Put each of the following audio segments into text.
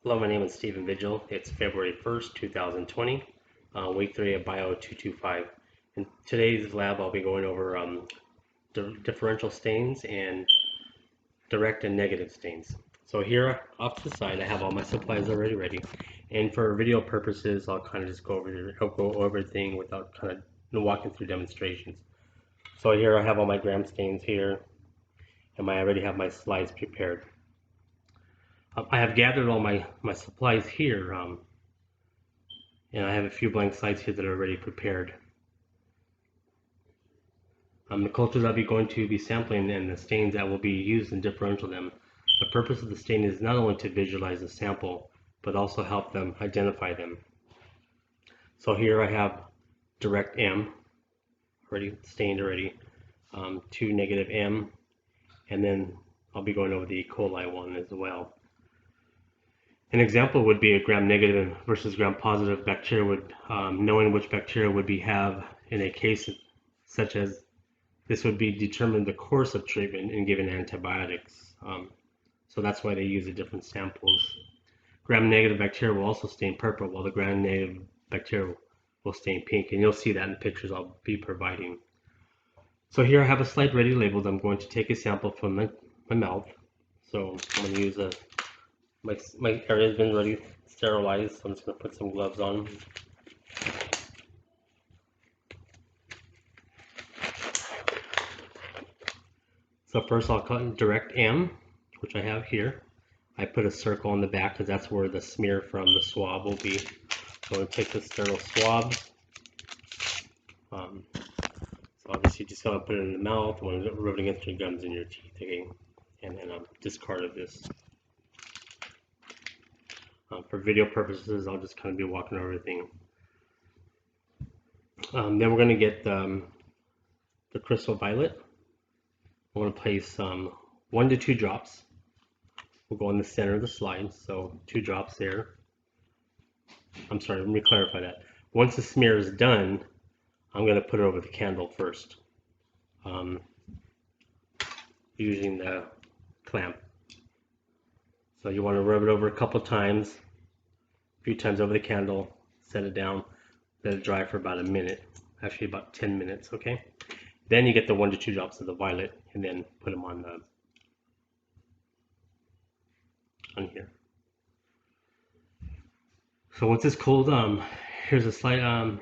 Hello, my name is Stephen Vigil. It's February 1st, 2020, week 3 of Bio 225. In today's lab, I'll be going over differential stains and direct and negative stains. So here off to the side, I have all my supplies already ready. And for video purposes, I'll kind of just go over everything without kind of walking through demonstrations. So here I have all my gram stains here, and I already have my slides prepared. I have gathered all my supplies here, and I have a few blank slides here that are already prepared. The cultures I'll be going to be sampling and the stains that will be used and differential them. The purpose of the stain is not only to visualize the sample, but also help them identify them. So here I have direct M, already stained already, to negative M, and then I'll be going over the E. coli one as well. An example would be a gram-negative versus gram-positive bacteria. Knowing which bacteria would have in a case such as this would be determine the course of treatment in given antibiotics. So that's why they use the different samples. Gram-negative bacteria will also stain purple, while the gram-negative bacteria will stain pink, and you'll see that in the pictures I'll be providing. So here I have a slide ready labeled. I'm going to take a sample from my mouth. So I'm going to use my area has been ready sterilized, so I'm just going to put some gloves on. So first I'll cut in direct M, which I have here. I put a circle on the back because that's where the smear from the swab will be. So I'm going to take the sterile swabs. So obviously you just got to put it in the mouth when it's rubbing against your gums and your teeth, okay? And then discard of this. For video purposes, I'll just kind of be walking over everything. Then we're going to get the crystal violet. I'm going to place 1 to 2 drops. We'll go in the center of the slide, so 2 drops there. I'm sorry, let me clarify that. Once the smear is done, I'm going to put it over the candle first, using the clamp. So you want to rub it over a couple times, a few times over the candle, set it down, let it dry for about a minute, actually about 10 minutes, okay? Then you get the 1 to 2 drops of the violet and then put them on here. So once it's cold, here's a slide. So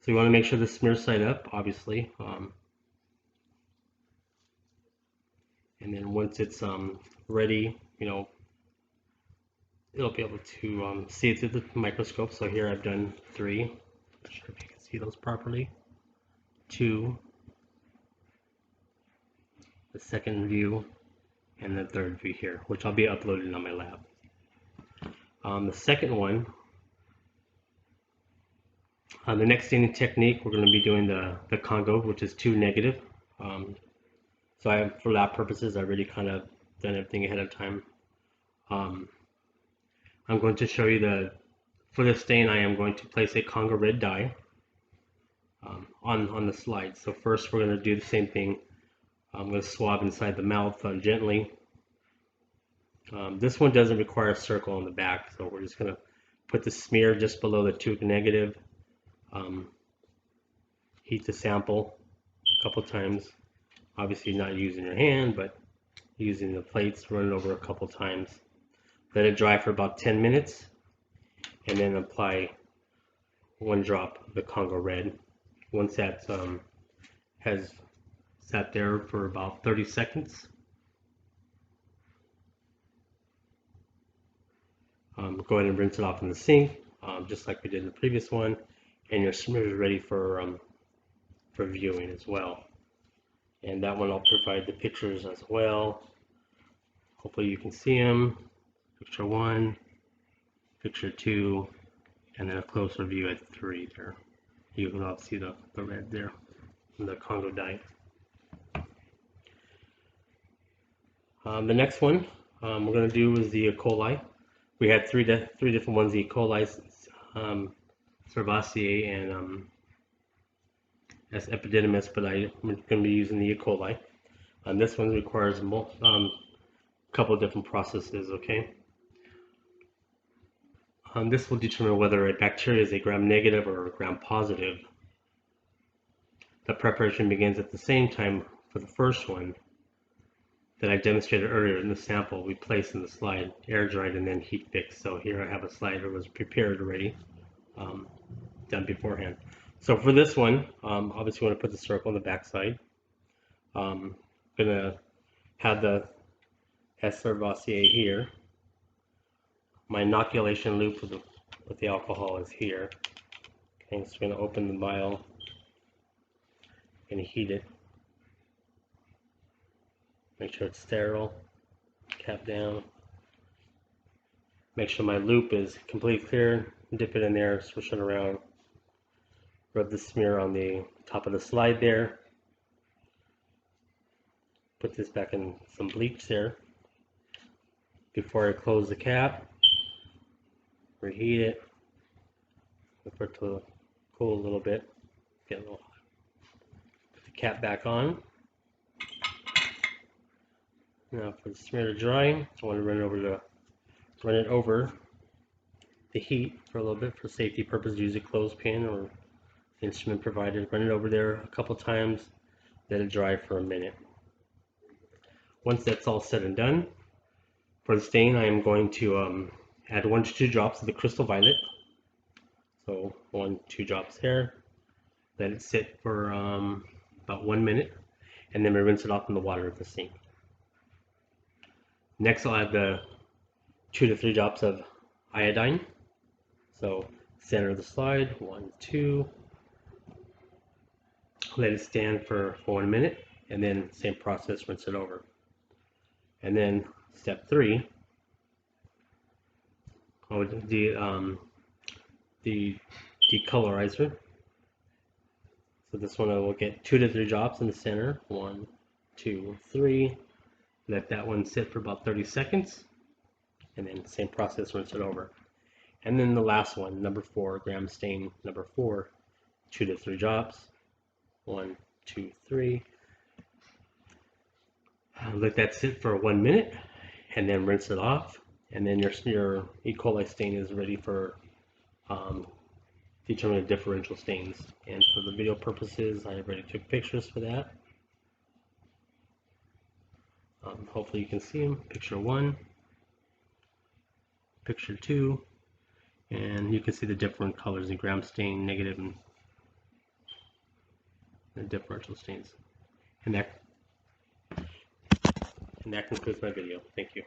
you want to make sure the smear's side up, obviously. And then once it's ready, it'll be able to see it through the microscope. So here I've done 3. Not sure if you can see those properly. 2, the second view, and the third view here, which I'll be uploading on my lab. The second one, the next staining technique, we're going to be doing the Congo, which is 2 negative. So for lab purposes, I already kind of done everything ahead of time. I'm going to show you for the stain, I am going to place a Congo red dye on the slide. So first we're going to do the same thing. I'm going to swab inside the mouth gently. This one doesn't require a circle on the back, so we're just going to put the smear just below the 2 negative. Heat the sample a couple times. Obviously not using your hand, but using the plates, run it over a couple times. Let it dry for about 10 minutes, and then apply 1 drop of the Congo red. Once that has sat there for about 30 seconds, go ahead and rinse it off in the sink, just like we did in the previous one, and your smear is ready for viewing as well. And that one I'll provide the pictures as well. Hopefully you can see them. Picture 1, picture 2, and then a closer view at 3 there. You can all see the red there in the Congo dye. The next one we're going to do is the E. coli. We had three different ones: E. coli, Cerevisiae, and as epididymis, but I'm going to be using the E. coli. This one requires a couple of different processes, okay? This will determine whether a bacteria is a gram-negative or a gram-positive. The preparation begins at the same time for the first one that I demonstrated earlier in the sample we placed in the slide, air dried and then heat fixed. So here I have a slide that was prepared already, done beforehand. So for this one, obviously we want to put the circle on the back side. I'm going to have the Cerevisiae here. My inoculation loop with the alcohol is here. Okay, so we're going to open the vial and heat it. Make sure it's sterile, cap down. Make sure my loop is completely clear, dip it in there, swish it around. Rub the smear on the top of the slide there. Put this back in some bleach there. Before I close the cap, reheat it. Wait for it to cool a little bit. Get a little hot. Put the cap back on. Now for the smear to dry, I want to run it over the heat for a little bit for safety purposes. Use a clothespin or instrument provided. Run it over there a couple times, let it dry for a minute. Once that's all said and done, for the stain I am going to add 1 to 2 drops of the crystal violet. So 1-2 drops there. Let it sit for about 1 minute, and then we rinse it off in the water of the sink. Next I'll add the 2 to 3 drops of iodine. So center of the slide, 1, 2. Let it stand for 1 minute, and then same process, rinse it over. And then step 3, the decolorizer. So this one I will get 2 to 3 drops in the center, 1, 2, 3. Let that one sit for about 30 seconds, and then same process, rinse it over. And then the last one, number 4, gram stain number 4, 2 to 3 drops, 1, 2, 3. Let that sit for 1 minute, and then rinse it off. And then your E. coli stain is ready for determining differential stains. And for the video purposes, I already took pictures for that. Hopefully you can see them. Picture 1, picture 2, and you can see the different colors in gram stain, negative, and the differential stains. And that concludes my video. Thank you.